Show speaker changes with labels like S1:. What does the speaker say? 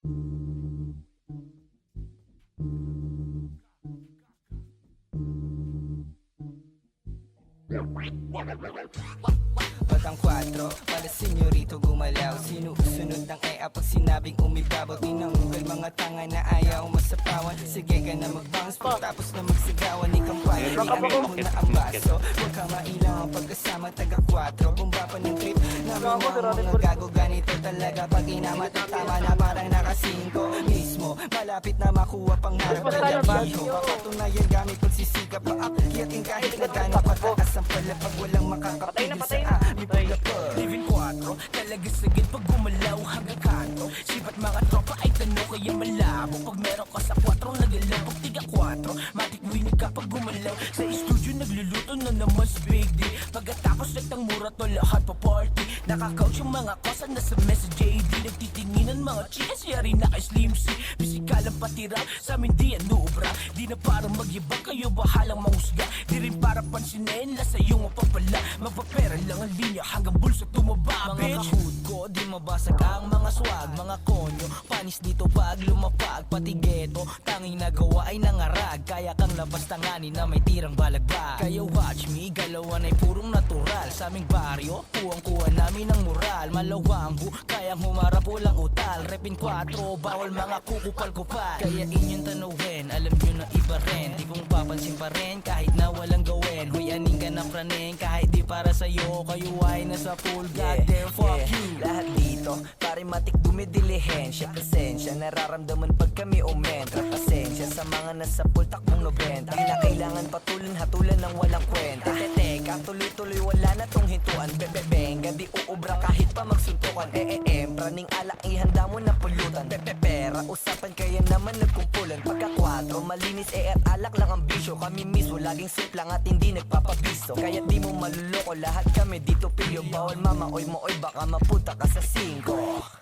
S1: Batang 4, pala senyorito gumalaw. Sinusunod ng EA pag sinabing umibabaw. Tinanggal mga tanga na ayaw masapawan. Sige ka na mag-bounce pagtapos na magsigawan. Ikampay, iamit mo na ang baso. Huwag ka mailang ang pagkasama taga 4. Bumba pa ng trip namin ang mga gago. Ganito talaga pag inamatatawa na parang naka-5 mismo. Malapit na makuha pang harap na labiho. Papatunayan gamit pagsisikap paakyatin kahit na gano'ng kataas ang pala pag walang makakapili sa aming paglapo.
S2: Living 4, talaga sagad pag gumalaw hanggang kanto. Sipat mga tropa ay tanong kaya malabo. Pag meron ka sa 4 nagalaw, pag tiga 4 matik winig ka pag gumalaw. Sa studio nagluluto na naman sa big D. Pagkatapos nagtang mura to lahat pa party. Nakakouch yung mga kosa na sa mess JD. Nagtitinginan mga chicas yari na kay Slim C. Pisikal ang patira sa amin di yan nuubra. Di na para magyabang kayo bahalang mahusga. Di rin para pansinin la sa iyong mapapala. Mapapera lang ang linya hanggang bulsa tumaba. Mga kahood ko di mabasag ang mga swag. Mga konyo panis dito pag lumapag. Pati geto tanging nagawa ay nangarag. Kaya kang labas tangani na may tirang balagbag. Kaya watch me galawan ay purong natural. Sa aming baryo kuwang-kuha namin ang moral. Malawanggo kayang humarap walang utal. Repin 4 bawal mga kukupal-kupal. Kaya inyong tanawin alam nyo na iba rin. Di kong papansin pa rin kahit na walang gawin. Huy aning ka na praning kahit di para sa'yo. Kayo ay nasa full goddamn fuck you.
S3: Lahat dito, pare matik dumidilihensya. Presensya, nararamdaman pag kami umentra. Pasensya sa mga nasa full takbong 90. Di na kailangan patulan hatulan ng walang kwenta. Teka, tuloy-tuloy wala na tong hintuan. Benga, di uubra kahit pa magsuntukan. Praning alak ihanda mo na pulutan. Pera, usapan kaya naman nagkumpulan. Pagka 4, malinis alak lang ang bisyo. Kami mismo laging simple lang at hindi nagpapabiso. Kaya di mo maluloko lahat kami dito pilyo. Bawal mama oy mo oy baka mapunta ka sa 5.